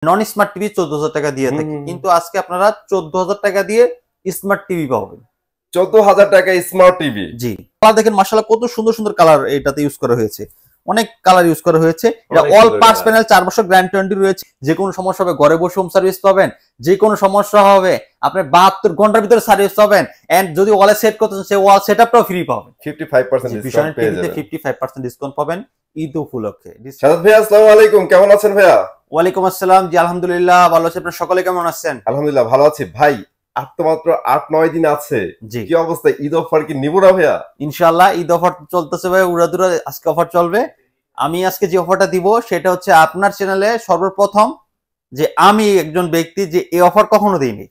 নন smart TV 14,000 টাকা দিয়ে থাকে, কিন্তু আজকে আপনারা 14,000 টাকা দিয়ে স্মার্ট টিভি পাবেন। 14,000 টাকা স্মার্ট টিভি। জি, কালার দেখেন মাশাআল্লাহ কত সুন্দর সুন্দর কালার এটাতে ইউজ করা হয়েছে, অনেক কালার ইউজ করা হয়েছে। এটা অল পার্টস প্যানেল, 4 বছর গ্যারান্টি রয়েছে। যে কোনো সমস্যা হবে ঘরে বসে হোম সার্ভিস পাবেন, যে কোনো সমস্যা হবে আপনি 72 ঘন্টার ভিতরে সার্ভিস পাবেন। এন্ড যদি ওয়ালে সেট করতে চান সেই ওয়াল সেটআপটাও ফ্রি পাবেন। 55% ডিসকাউন্ট পেয়ে যাবেন। 55% ডিসকাউন্ট পাবেন ঈদ উপলক্ষে। সাদাত ভাই আসসালামু আলাইকুম, কেমন আছেন ভাইয়া? ওয়ালাইকুম আসসালাম। জি আলহামদুলিল্লাহ ভালো আছি, আপনারা সকলে কেমন আছেন? আলহামদুলিল্লাহ ভালো আছি ভাই। আর তো মাত্র 8-9 দিন আছে, কি অবস্থা? ঈদ অফার কি নিব না ভাইয়া? ইনশাআল্লাহ ঈদ অফার চলতেছে ভাই, উড়াদুরা আজকে অফার চলবে। আমি আজকে যে অফারটা দিব সেটা হচ্ছে আপনার চ্যানেলে সর্বপ্রথম যে আমি একজন ব্যক্তি যে এই অফার কখনো দেইনি।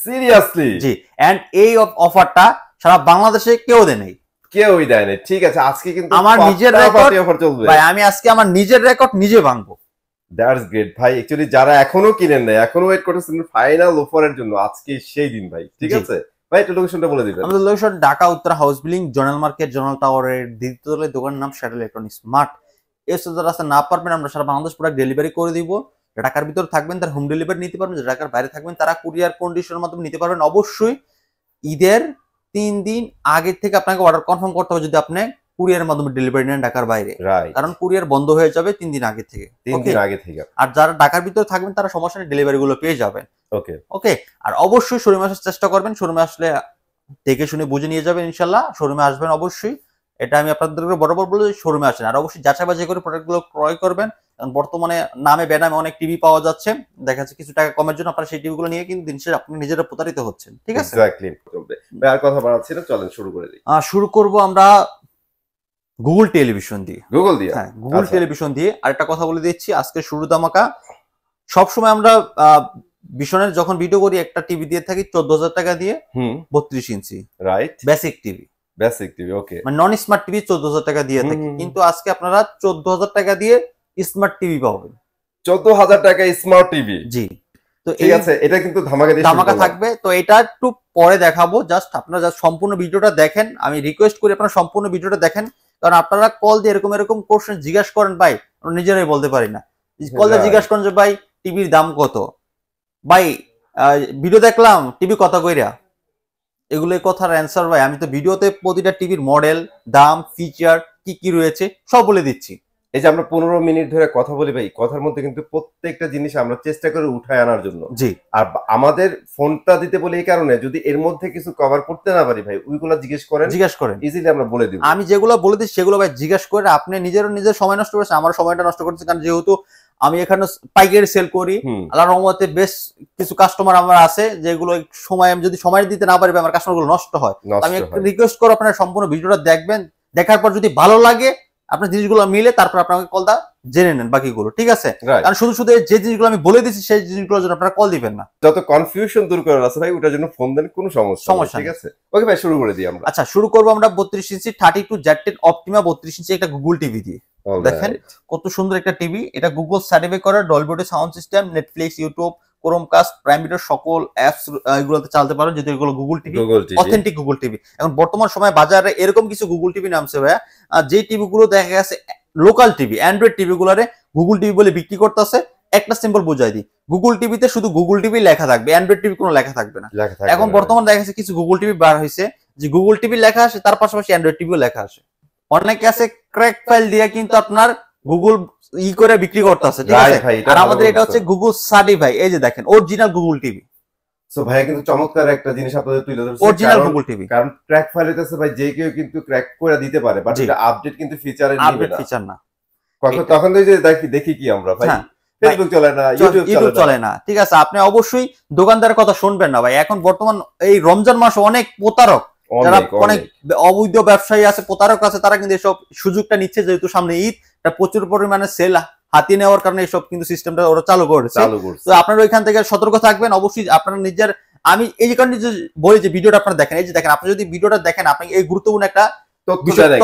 সিরিয়াসলি? জি, এন্ড এই অফারটা সারা বাংলাদেশে কেউ দেয় নাই, কেউই দেয় নাই। ঠিক আছে, আজকে কিন্তু আমার নিজের রেকর্ড অফার চলবে ভাই। আমি আজকে আমার নিজের রেকর্ড নিজে ভাঙবো। দ্যাটস গ্রেট ভাই। অ্যাকচুয়ালি যারা এখনো কিনেন নাই, এখনো ওয়েট করতেছেন ফাইনাল অফারের জন্য, আজকে সেই দিন ভাই। ঠিক আছে ভাই, একটু লোকেশনটা বলে দিবেন। আমাদের লোকেশন ঢাকা উত্তর house building, zonal market, zonal টাওয়ারের দ্বিতীয় তলায়। দোকানের নাম শ্যাডেল ইলেকট্রনিক্স স্মার্ট। এই সোজা রাস্তা না পারবেন আমরা সারা বাংলাদেশ প্রোডাক্ট ডেলিভারি করে দিব। ঢাকার ভিতর থাকবেন তার হোম ডেলিভারি নিতে পারবেন, ঢাকার বাইরে থাকবেন তারা কুরিয়ার কন্ডিশনের মাধ্যমে নিতে পারবেন। অবশ্যই ঈদের 3 দিন আগে থেকে আপনাকে অর্ডার কনফার্ম করতে হবে যদি আপনি কুরিয়ারের মাধ্যমে ডেলিভারি নেন ঢাকার বাইরে, কারণ কুরিয়ার বন্ধ হয়ে যাবে 3 দিন আগে থেকে। 3 দিন আগে থেকে। আর যারা ঢাকার ভিতরে থাকবেন তারা সমস্যা নেই, ডেলিভারি গুলো পেয়ে যাবেন। ওকে ওকে। আর অবশ্যই শোরুমে আসার চেষ্টা করবেন, শোরুমে আসলে দেখে শুনে বুঝে নিয়ে যাবেন ইনশাআল্লাহ। শোরুমে আসবেন অবশ্যই, এটা আমি আপনাদেরকে বরাবর বলি, শোরুমে আসেন। আর অবশ্যই যাচাই বাছাই করে প্রোডাক্টগুলো ক্রয় করবেন, কারণ বর্তমানে নামে বেনামে অনেক টিভি পাওয়া যাচ্ছে, দেখা যাচ্ছে কিছু টাকা কমের জন্য আপনারা সেই টিভিগুলো নিয়ে কিন্তু দিন শেষে আপনি নিজেরা প্রতারিত হচ্ছেন। ঠিক আছে, এক্স্যাক্টলি। ভাই আর কথা বাড়াচ্ছি না, চলেন শুরু করে দিই। শুরু করব আমরা গুগল টেলিভিশন দিয়ে। গুগল দিয়ে? হ্যাঁ, গুগল টেলিভিশন দিয়ে। আর একটা কথা বলে দিচ্ছি, আজকে শুরু ধামাকা। সবসময় আমরা বিশনের যখন ভিডিও করি একটা টিভি দিয়ে থাকি 14,000 টাকা দিয়ে, 32 inch, right? Basic TV. Basic TV, okay. মানে নন স্মার্ট টিভি 14,000 টাকা দিয়ে থাকি, কিন্তু আজকে আপনারা 14,000 টাকা দিয়ে স্মার্ট টিভি পাবেন। 14,000 টাকা স্মার্ট টিভি? জি। তো ঠিক আছে, এটা কিন্তু ধামাকা থাকবে। তো এটা একটু পরে দেখাবো, জাস্ট আপনারা জাস্ট সম্পূর্ণ ভিডিওটা দেখেন। আমি রিকোয়েস্ট করি আপনারা সম্পূর্ণ ভিডিওটা দেখেন, কারণ আপনারা কল দিয়ে এরকম কোশ্চেন জিজ্ঞাসা করেন ভাই, আমরা নিজেরাই বলতে পারি না। কল দিয়ে জিজ্ঞাসা করেন যে ভাই টিভির দাম কত, ভাই ভিডিও দেখলাম টিভি কত কইরা, এগুলো কথার অ্যান্সার ভাই আমি তো ভিডিওতে প্রতিটা টিভির মডেল, দাম, ফিচার কি কি রয়েছে সব বলে দিচ্ছি। এই যে আমরা 15 মিনিট ধরে কথা বলি ভাই, কথার মধ্যে কিন্তু প্রত্যেকটা জিনিস আমরা চেষ্টা করে উঠায় আনার জন্য। জি। আর আমাদের ফোনটা দিতে বলি এই কারণে, যদি এর মধ্যে কিছু কভার করতে না পারি ভাই, ওইগুলো জিজ্ঞেস করেন, ইজিলি আমরা বলে দিব। আমি যেগুলো বলে দিচ্ছি সেগুলো ভাই জিজ্ঞেস করে আপনি নিজের সময় নষ্ট করছেন, আমার সময়টা নষ্ট করছে, কারণ যেহেতু আমি এখানে পাইকারি সেল করি, আল্লাহর রহমতে বেশ কিছু কাস্টমার আমার আছে যেগুলো সময় আমি যদি সময় দিতে না পারি আমার কাস্টমারগুলো নষ্ট হয়। আমি রিকোয়েস্ট করব আপনারা সম্পূর্ণ ভিডিওটা দেখবেন, দেখার পর যদি ভালো লাগে আপনার জিনিসগুলো মিলে তারপর আপনাকে কলটা জেনে নেন বাকিগুলো। ঠিক আছে, কারণ শুধু যে জিনিসগুলো আমি বলে দিচ্ছি সেই জিনিসগুলোর জন্য আপনারা কল দিবেন না। যত কনফিউশন দূর করার আছে ভাই ওটার জন্য ফোন দেন, কোনো সমস্যা নেই। ঠিক আছে, ওকে ভাই শুরু করে দিই আমরা। আচ্ছা, শুরু করব আমরা 32 ইঞ্চি 32Z10 অপটিমা 32 ইঞ্চি একটা গুগল টিভি দিয়ে। দেখেন কত সুন্দর একটা টিভি, এটা গুগল সার্টিফাই করা, Dolby audio sound system, Netflix, YouTube, Chromecast, prime video সকল অ্যাপস এগুলোতে চালাতে পারেন, যদি এগুলো Google TV, authentic Google TV. এখন বর্তমান সময়ে বাজারে এরকম কিছু গুগল টিভি নামছে ভাইয়া, যে টিভিগুলো দেখা গেছে লোকাল টিভি, অ্যান্ড্রয়েড টিভি গুলারে গুগল টিভি বলে বিক্রি করতেছে। একটা সিম্পল বুঝাই দিই, গুগল টিভিতে শুধু গুগল টিভি লেখা থাকবে, অ্যান্ড্রয়েড টিভি কোনো লেখা থাকবে না। এখন বর্তমানে দেখা গেছে কিছু গুগল টিভি বার হয়েছে যে গুগল টিভি লেখা আসে, তার পাশাপাশি অ্যান্ড্রয়েড টিভিও লেখা আসে। অনেকে আছে ক্র্যাক ফাইল দিয়ে কিন্তু আপনার গুগল করে বিক্রি করতেছে। ঠিক আছে, আর আমাদের এটা হচ্ছে গুগল সার্টিফাই। এই যে দেখেন অরিজিনাল গুগল টিভি। সো ভাই কিন্তু চমৎকার একটা জিনিস আপনাদের তুলে ধরছে, অরিজিনাল গুগল টিভি। কারণ ক্র্যাক ফাইল হইতাছে ভাই যে কেউ কিন্তু ক্র্যাক করে দিতে পারে, বাট এটা আপডেট কিন্তু ফিচারে নিবে না, আপডেট ফিচার না। তখন তো যে দেখি কি আমরা ভাই ফেসবুক চলে না, ইউটিউব চলে না। ঠিক আছে, আপনি অবশ্যই দোকানদারের কথা শুনবেন না ভাই। এখন বর্তমান এই রমজান মাসে অনেক প্রতারক, যারা অনেক অবৈধ ব্যবসায়ী আছে, প্রতারক আছে, তারা কিন্তু এসব সুযোগটা নিচ্ছে, যেহেতু সামনে ঈদ, প্রচুর পরিমাণে সেল হাতিয়ে নেওয়ার কারণে এসব কিন্তু সিস্টেমটা ওরা চালু করেছে। তো আপনারা ওইখান থেকে সতর্ক থাকবেন অবশ্যই। আপনারা নিজের, আমি এই কারণে বলি যে ভিডিওটা আপনারা দেখেন। এই যে দেখেন, আপনি যদি ভিডিওটা দেখেন আপনি এই গুরুত্বপূর্ণ একটা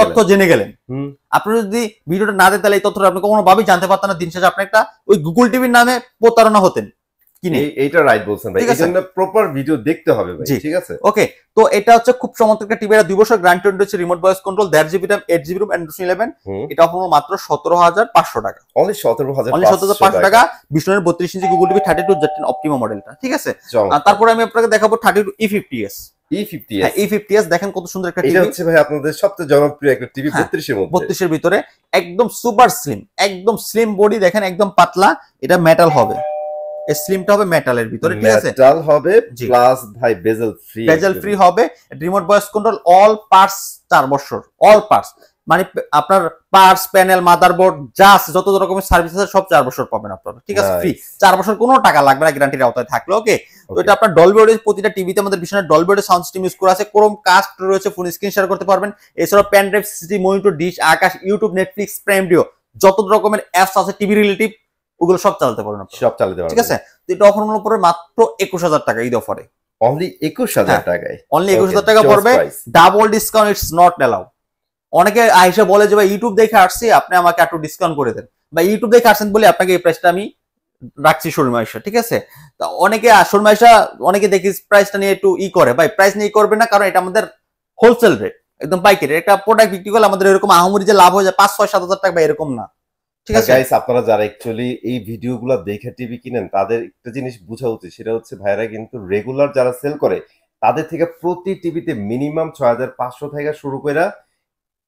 তথ্য জেনে গেলেন। আপনি যদি ভিডিওটা না দেন তাহলে এই তথ্যটা আপনি কোনোভাবেই জানতে পারতেন না। দিন শেষে আপনি একটা ওই গুগল টিভির নামে প্রতারণা হতেন। কিনে। এইটা রাইট বলছেন ভাই, এই জন্য প্রপার ভিডিও দেখতে হবে ভাই, ঠিক আছে? ওকে, তো এটা হচ্ছে খুব চমৎকার একটা টিভি, এটা 2 বছর গ্যারান্টি রয়েছে, remote voice control, 1.5 GB RAM, 8 GB ROM, Android 11। এটা আপনার মাত্র 17,500 টাকা, অনলি 17,500 টাকা। 20 32 ইঞ্চি গুগল টিভি 32 Z10 অপটিমা মডেলটা, ঠিক আছে? তারপরে আমি আপনাকে দেখাবো 32 E50s। E50s দেখেন কত সুন্দর একটা টিভি, এটা হচ্ছে ভাই আপনাদের সবচেয়ে জনপ্রিয় একটা টিভি, 32 এর মধ্যে, 32 এর ভিতরে একদম সুপার স্লিম, একদম স্লিম বডি, দেখেন একদম পাতলা, এটা মেটাল হবে, এই স্লিমটা হবে মেটালের ভিতরে, ঠিক আছে? মেটাল হবে প্লাস ভাই বেজেল ফ্রি হবে, remote voice control, all parts 4 বছর, অল পার্টস মানে আপনার পার্টস, প্যানেল, মাদারবোর্ড, জাস্ট যত রকমের সার্ভিস আছে সব 4 বছর পাবেন আপনারা, ঠিক আছে? ফ্রি 4 বছর, কোনো টাকা লাগবে না গ্যারান্টির আওতায় থাকলে। ওকে, তো এটা আপনার ডলবি অডিও, প্রতিটা টিভিতে আমাদের বিশেষ Dolby audio sound system use করা আছে, ক্রোমকাস্ট রয়েছে, ফোন স্ক্রিন শেয়ার করতে পারবেন, এছাড়াও pen drive, CCTV monitor, dish, Akash, YouTube, Netflix, Prime Video, যত রকমের অ্যাপস আছে টিভি রিলেটিভ ওগুলো সব চালাতে পারবেন, সব চালাতে পারবেন, ঠিক আছে? তো এটা অফার মূল্য পড়বে মাত্র 21,000 টাকা ঈদ অফারে, অনলি 21,000 টাকায়, অনলি 21,000 টাকা পড়বে, double discount, it's not allowed. অনেকে আইসা বলে যে ভাই ইউটিউব দেখে আসছি, আপনি আমাকে একটু ডিসকাউন্ট করে দেন, বা ইউটিউব দেখে আসছেন বলে আপনাকে এই প্রাইসটা আমি রাখছি শোরুমে আইসা, ঠিক আছে? তো অনেকে শোরুমে আইসা অনেকে দেখি প্রাইসটা নিয়ে একটু করে, ভাই প্রাইস নিয়ে করবে না, কারণ এটা আমাদের হোলসেল রেট, একদম পাইকারি। একটা প্রোডাক্ট বিক্রি করলে আমাদের এরকম আহামরি যে লাভ হয়ে যায় 5, 6, 7,000 টাকা, এরকম না, ঠিক আছে? গাইস, আপনারা যারা অ্যাকচুয়ালি এই ভিডিওগুলো দেখে টিভি কিনেন, তাদের একটা জিনিস বোঝা উচিত, সেটা হচ্ছে ভাইরা কিন্তু রেগুলার যারা সেল করে তাদের থেকে প্রতি টিভিতে মিনিমাম 6,500 থেকে শুরু করে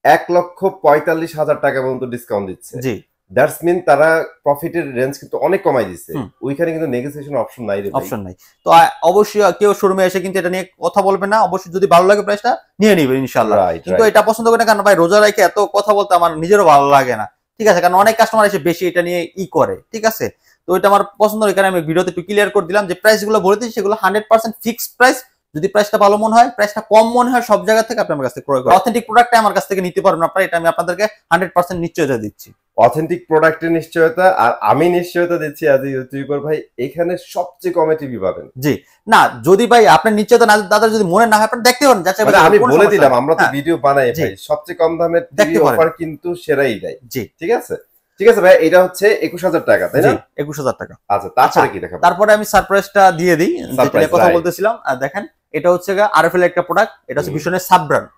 1,45,000 টাকা পর্যন্ত ডিসকাউন্ট দিচ্ছে। জি, দ্যাটস মিন তারা প্রফিটের রেঞ্জ কিন্তু অনেক কমাই দিচ্ছে, ওইখানে কিন্তু নেগোসিয়েশন অপশন নাই রে ভাই, অপশন নাই। তো অবশ্যই কেউ শোরুমে এসে কিন্তু এটা নিয়ে কথা বলবে না, অবশ্যই যদি ভালো লাগে প্রাইসটা নিয়ে নেবেন ইনশাআল্লাহ। কিন্তু এটা পছন্দ করে না, কারণ ভাই রোজা রেখে এত কথা বলতে আমার নিজেরও ভালো লাগে না, ঠিক আছে? কারণ অনেক কাস্টমার এসে বেশি এটা নিয়ে করে, ঠিক আছে? তো এটা আমার পছন্দ, এখানে আমি ভিডিওতে একটু ক্লিয়ার করে দিলাম যে প্রাইস গুলো বলে দিচ্ছি সেগুলো 100% ফিক্সড প্রাইস। যদি প্রাইসটা ভালো মনে হয়, প্রাইসটা কম মনে হয়, সব জায়গা থেকে আপনি আমার কাছ থেকে ক্রয় করুন, অথেন্টিক প্রোডাক্টটা আমার কাছ থেকে নিতে পারবেন আপনারা, এটা আমি আপনাদেরকে 100% নিশ্চয়তা দিচ্ছি। অথেন্টিক প্রোডাক্টের নিশ্চয়তা, আর আমি নিশ্চয়তা দিচ্ছি আজ ইউটিউবার ভাই, এখানে সবচেয়ে কমে টিভি পাবেন। জি, না যদি ভাই আপনার নিশ্চয়তা না, দাদা যদি মনে না হয় আপনি দেখতে পারেন, যাচাই মানে আমি বলে দিলাম, আমরা তো ভিডিও বানাই ভাই, সবচেয়ে কম দামের টিভি অফার কিন্তু সেরাই দেয়। জি, ঠিক আছে, ঠিক আছে ভাই, এটা হচ্ছে 21,000 টাকা, তাই না? 21,000 টাকা। আচ্ছা, তারপরে কি দেখাবো? তারপরে আমি সারপ্রাইজটা দিয়ে দিই, যেটা কথা বলতেছিলাম। আর দেখেন, এটা হচ্ছে আরএফএল একটা প্রোডাক্ট, এটা হচ্ছে ভীষণের সাব ব্র্যান্ড।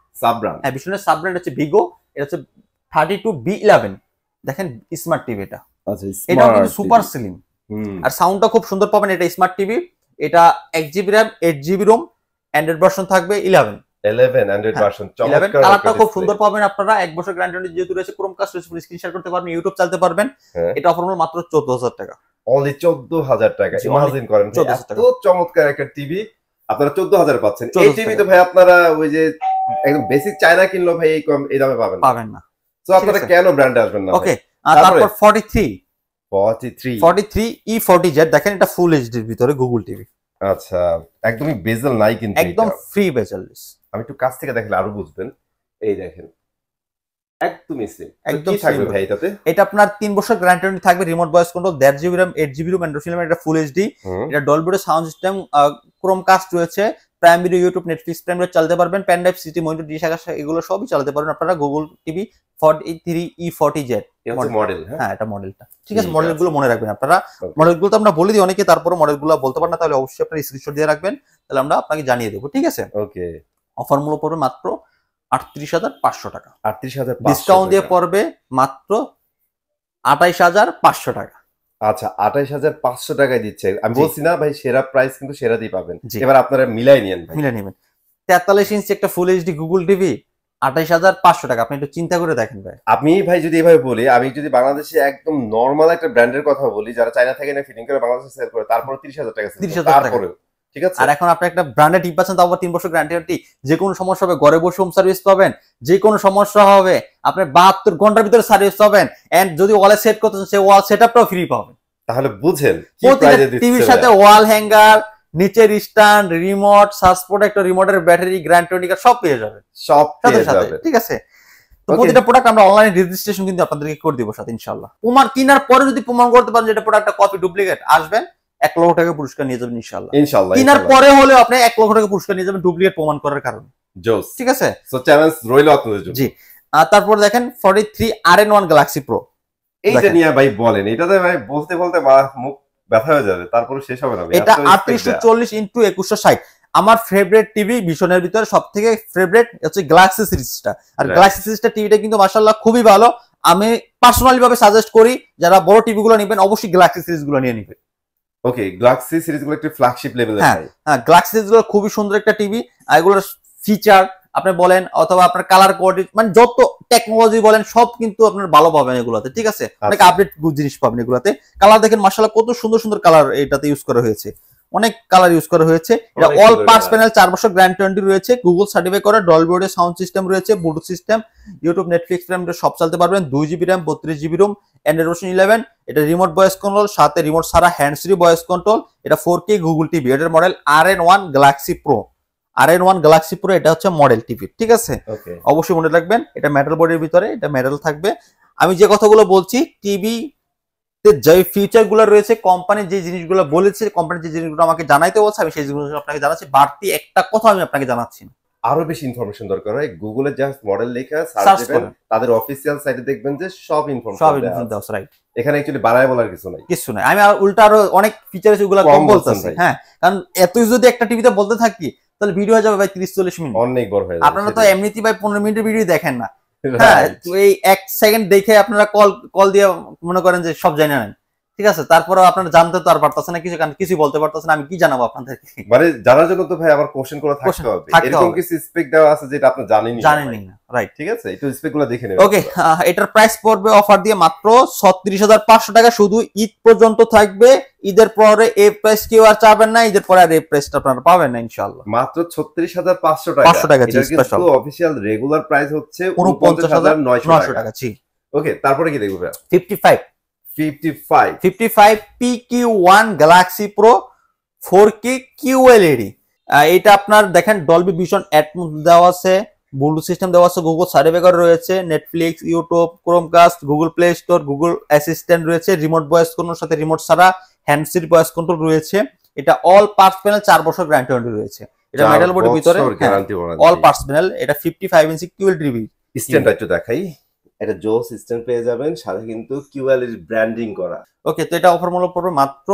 হ্যাঁ, ভীষণের সাব ব্র্যান্ড হচ্ছে ভিগো, এটা হচ্ছে 32B11। দেখেন স্মার্ট টিভি এটা, এটা কিন্তু সুপার স্লিম, আর সাউন্ডটা খুব সুন্দর পাবেন। এটা স্মার্ট টিভি, এটা 1 GB RAM, 8 GB ROM, Android version থাকবে 11 অ্যান্ড্রয়েড ভার্সন। চমৎকার, কালারটা খুব সুন্দর পাবেন আপনারা। 1 বছর গ্যারান্টি যেহেতু রয়েছে, ক্রোমকাস্ট স্ক্রিন শেয়ার করতে পারবেন, ইউটিউব চালাতে পারবেন। এটা অফার মূল্য মাত্র 14,000 টাকা, অনলি 14,000 টাকা। ইমাজিন করেন এত চমৎকার একটা টিভি আপনারা 14,000 পাচ্ছেন। এই টিভি তো ভাই আপনারা ওই যে একদম বেসিক চায়না কিনলো ভাই এই দামে পাবেন না। সো আপনারা কেন ব্র্যান্ডে আসবেন না? ওকে, তারপর 43 E40Z, দেখেন এটা ফুল এইচডি এর ভিতরে গুগল টিভি। আচ্ছা, একদমই বেজেল নাই কিন্তু, একদম ফ্রি বেজেললেস। আমি একটু কাছ থেকে দেখলে আরো বুঝবেন। এই দেখেন, একদমই সেম। একদম থাকবে ভাই এটাতে? এটা আপনার 3 বছর গ্যারান্টি থাকবে, remote voice control, 1.5 GB RAM, 8 GB ROM, Android 11, এটা ফুল এইচডি, এটা Dolby audio sound system, Chromecast রয়েছে, Prime Video, YouTube, Netflix, Prime Video চালাতে পারবেন, pen drive, CCTV monitor, dish, Akash, এগুলো সবই চালাতে পারবেন আপনারা। Google TV 43 E40Z model. হ্যাঁ, এটা মডেলটা, ঠিক আছে? মডেলগুলো মনে রাখবেন আপনারা। মডেলগুলো তো আমরা বলে দিই অনেকে, তারপরে মডেলগুলো বলতে পারেন না, তাহলে অবশ্যই আপনারা স্ক্রিনশট দিয়ে রাখবেন, তাহলে আমরা আপনাকে জানিয়ে দেবো, ঠিক আছে? ওকে, অফার মূল্য পড়বে মাত্র 38,500 টাকা। 38,500 ডিসকাউন্ট দিয়ে পড়বে মাত্র 28,500 টাকা। আচ্ছা, 28,500 টাকায় দিচ্ছে। আমি বলছি না ভাই, সেরা প্রাইস কিন্তু সেরা দিয়ে পাবেন। এবার আপনারা মিলাই নিয়েন ভাই, মিলাই নেবেন। 43 ইঞ্চি একটা ফুল এইচডি গুগল টিভি 28,500 টাকা। আপনি একটু চিন্তা করে দেখেন ভাই। আমি ভাই যদি এভাবে বলি, আমি যদি বাংলাদেশে একদম নরমাল একটা ব্র্যান্ডের কথা বলি, যারা চায়না থেকে না ফিটিং করে বাংলাদেশে সেল করে, তারপর 30,000 টাকা, 30,000 টাকা, ঠিক আছে? আর এখন আপনি একটা ব্র্যান্ডেড টিভি পাচ্ছেন, তারপর 3 বছর গ্যারান্টি, যে কোনো সমস্যা হবে ঘরে বসে হোম সার্ভিস পাবেন, যে কোনো সমস্যা হবে আপনি 72 ঘন্টার ভিতরে সার্ভিস পাবেন, এন্ড যদি ওয়ালে সেট করতে চান সেই ওয়াল সেটআপটাও ফ্রি পাবেন। তাহলে বুঝেন কি প্রাইসে দিচ্ছে। টিভির সাথে ওয়াল হ্যাঙ্গার, নিচের স্ট্যান্ড, রিমোট, সার্চ প্রোটেক্টর, রিমোটের ব্যাটারি, গ্যারান্টি কার্ড সব পেয়ে যাবেন, সব পেয়ে যাবেন, ঠিক আছে? তো প্রতিটা প্রোডাক্ট আমরা অনলাইনে রেজিস্ট্রেশন কিন্তু আপনাদেরকে করে দিব সাথে ইনশাআল্লাহ। প্রমাণ কেনার পরে যদি প্রমাণ করতে পারেন যে এটা প্রোডাক্টটা কপি, ডুপ্লিকেট, আসবেন 1 লক্ষ টাকা পুরস্কার নিয়ে যাবেন ইনশাআল্লাহ। কেনার পরে হলে আপনি 1 লক্ষ টাকা পুরস্কার নিয়ে যাবেন ডুপ্লিকেট প্রমাণ করার কারণে। জোস, ঠিক আছে? সো চ্যালেঞ্জ রইল আপনাদের জন্য। জি, তারপর দেখেন 43 RN1 Galaxy Pro। এইটা নিয়ে ভাই বলেন, এটাতে ভাই বলতে মুখ ব্যথা হয়ে যাবে, তারপরে শেষ হবে না। এটা 3840x2160 আমার ফেভারিট টিভি ভিশনের ভিতরে সবথেকে ফেভারিট হচ্ছে গ্যালাক্সি সিরিজটা। আর গ্যালাক্সি সিরিজটা টিভিটা কিন্তু মাশাআল্লাহ খুবই ভালো। আমি পার্সোনালি ভাবে সাজেস্ট করি যারা বড় টিভি গুলো নেবেন অবশ্যই গ্যালাক্সি সিরিজ গুলো নিয়ে নেবেন। ওকে, গ্যালাক্সি সিরিজগুলো একটু ফ্ল্যাগশিপ লেভেলের। হ্যাঁ, গ্যালাক্সি সিরিজগুলো খুবই সুন্দর একটা টিভি। আর এগুলোর ফিচার আপনি বলেন অথবা আপনার কালার কোয়ালিটি মানে যত টেকনোলজি বলেন সব কিন্তু আপনার ভালো পাবেন এগুলাতে, ঠিক আছে? অনেক আপডেট জিনিস পাবেন এগুলাতে। কালার দেখেন মাশাআল্লাহ কত সুন্দর সুন্দর কালার এটাতে ইউজ করা হয়েছে, অনেক কালার ইউজ করা হয়েছে। এটা অল পার্টস প্যানেল, 4 বছর গ্যারান্টি রয়েছে, গুগল সার্টিফাই করা, ডলবি অডিও সাউন্ড সিস্টেম রয়েছে, Bluetooth system, YouTube, Netflix, prime সব চালাতে পারবেন। 2GB RAM, 32GB ROM, Android version 11। এটা রিমোট ভয়েস কন্ট্রোল, সাথে রিমোট ছাড়া হ্যান্ডস ফ্রি ভয়েস কন্ট্রোল। এটা 4K গুগল টিভি। এটার model RN1 Galaxy Pro। RN1 Galaxy Pro এটা হচ্ছে মডেল টিভি, ঠিক আছে? অবশ্যই মনে রাখবেন এটা মেটাল বডির ভিতরে, এটা মেটাল থাকবে। আমি যে কথাগুলো বলছি টিভি যে ফিচার গুলো রয়েছে, কোম্পানি যে জিনিসগুলো বলেছে, কোম্পানি যে জিনিসগুলো আমাকে জানাইতে বলছে আমি সেই জিনিসগুলো আপনাকে জানাচ্ছি। বাড়তি একটা কথা আমি আপনাকে জানাচ্ছি না। আরো বেশি ইনফরমেশন দরকার হয় গুগলে জাস্ট মডেল লেখা সার্চ দিবেন, তাদের অফিশিয়াল সাইটে দেখবেন যে সব ইনফরমেশন দেওয়া আছে। রাইট, এখানে অ্যাকচুয়ালি বাড়ায় বলার কিছু নাই। আমি আর উল্টা আরো অনেক ফিচার আছে ওগুলো কম বলতেছি। হ্যাঁ, কারণ এতই যদি একটা টিভিতে বলতে থাকি তাহলে ভিডিও হয়ে যাবে ভাই 30-40 মিনিট, অনেক বড় হয়ে যাবে। আপনারা তো এমনিতেই ভাই 15 মিনিটের ভিডিও দেখেন না। হ্যাঁ, তো এই 1 সেকেন্ড দেখে আপনারা কল দিয়ে মনে করেন যে সব জানেন না, ঠিক আছে? তারপরে আপনারা জানতে তো আর পারতেছেন না, কিছু বলতে পারতেছেন না, আমি কি জানাবো আপনাদেরকে? মানে জানার জন্য তো ভাই আবার কোশ্চেন করে থাকতে হবে। এরকম কিছু স্পেক দেওয়া আছে যেটা আপনি জানেনই না। রাইট, ঠিক আছে, একটু স্পেক গুলো দেখে নেবেন। ওকে, এটার প্রাইস পড়বে অফার দিয়ে মাত্র 36,500 টাকা। শুধু ঈদ পর্যন্ত থাকবে। ঈদের পরে এই প্রাইস কেউ আর চাবেন না, ঈদের পরে আর এই প্রাইসটা আপনারা পাবেন না ইনশাআল্লাহ। মাত্র 36,500 টাকা। 500 টাকা এটা কিন্তু অফিশিয়াল রেগুলার প্রাইস হচ্ছে 49,900 টাকা। জি, ওকে, তারপরে কি দেখব? 55 PQ1 Galaxy Pro 4K QLED। এটা আপনার দেখেন ডলবি ভিশন অ্যাটমস দেওয়া আছে, ব্লুটুথ সিস্টেম দেওয়া আছে, গুগল সার্টিফাই করা রয়েছে, Netflix, YouTube, Chromecast, Google play store, Google assistant রয়েছে, রিমোট ভয়েস কন্ট্রোল সাথে রিমোট ছাড়া হ্যান্ডস ফ্রি ভয়েস কন্ট্রোল রয়েছে। এটা অল পার্টস প্যানেল, 4 বছর গ্যারান্টি রয়েছে। এটা মেটাল বডির ভিতরে অল পার্টস প্যানেল। এটা 55 ইঞ্চি QLED টিভি। স্ট্যান্ডটা একটু দেখাই, এটা জো সিস্টেম পেয়ে যাবেন, সাথে কিন্তু QLED ব্র্যান্ডিং করা। ওকে, তো এটা অফার মূল্য পড়বে মাত্র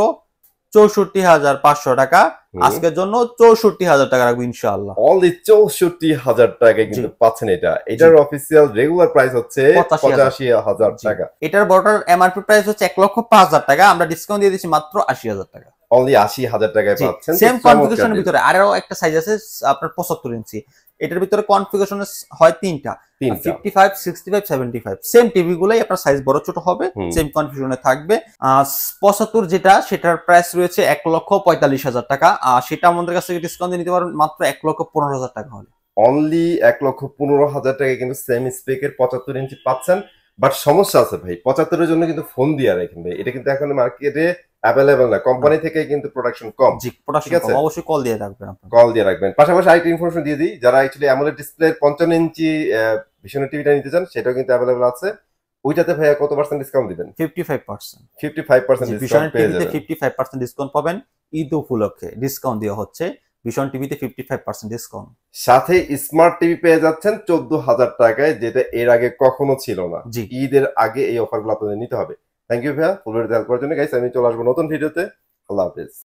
64,500 টাকা। আজকের জন্য 64,000 টাকা রাখবো ইনশাআল্লাহ। অনলি 64,000 টাকায় কিন্তু পাচ্ছেন এটা। এটার অফিশিয়াল রেগুলার প্রাইস হচ্ছে 85,000 টাকা। এটার বর্ডার এমআরপি প্রাইস হচ্ছে 1,05,000 টাকা, আমরা ডিসকাউন্ট দিয়ে দিচ্ছি মাত্র 80,000 টাকা। অনলি 80,000 টাকায় পাচ্ছেন। সেম কনফিগারেশনের ভিতরে আরো একটা সাইজ আছে আপনার 75 ইঞ্চি। এটার ভিতরে কনফিগারেশন হয় তিনটা, 55, 65, 75। সেম টিভি গুলাই আপনার সাইজ বড় ছোট হবে, সেম কনফিগারেশনে থাকবে। 75 যেটা, সেটার প্রাইস রয়েছে 1,45,000 টাকা। সেটা আমাদের কাছ থেকে ডিসকাউন্ট দিয়ে নিতে পারবেন মাত্র 1,15,000 টাকা হলে। অনলি 1,15,000 টাকায় কিন্তু সেম স্পেকের 75 ইঞ্চি পাচ্ছেন। বাট সমস্যা আছে ভাই, 75 এর জন্য কিন্তু ফোন দিয়ে রাখেন ভাই, এটা কিন্তু এখন মার্কেটে অ্যাভেলেবল না, কোম্পানি থেকে কিন্তু প্রোডাকশন কম। জি, প্রোডাকশন কম, অবশ্যই কল দিয়ে রাখবেন আপনারা। কল দিয়ে রাখবেন। পাশাপাশি আরেকটা ইনফরমেশন দিয়ে দিই, যারা অ্যাকচুয়ালি অ্যামোলেড ডিসপ্লে 55 ইঞ্চি ভিশনের টিভিটা নিতে চান সেটাও কিন্তু অ্যাভেলেবল আছে। ওইটাতে ভাইয়া কত পার্সেন্ট ডিসকাউন্ট দিবেন? 55% ডিসকাউন্ট পেয়ে যাবেন। 55% ডিসকাউন্ট পাবেন ঈদ উপলক্ষে, ডিসকাউন্ট দেওয়া হচ্ছে ভিশন টিভিতে 55% ডিসকাউন্ট। সাথে স্মার্ট টিভি পেয়ে যাচ্ছেন 14,000 টাকায়, যেটা এর আগে কখনো ছিল না। ঈদের আগে এই অফারগুলো আপনাদের নিতে হবে। থ্যাংক ইউ ভাইয়া ফুল ভিডিও দেখার জন্য। গাইস, আমি চলে আসবো নতুন ভিডিওতে। আল্লাহ হাফেজ।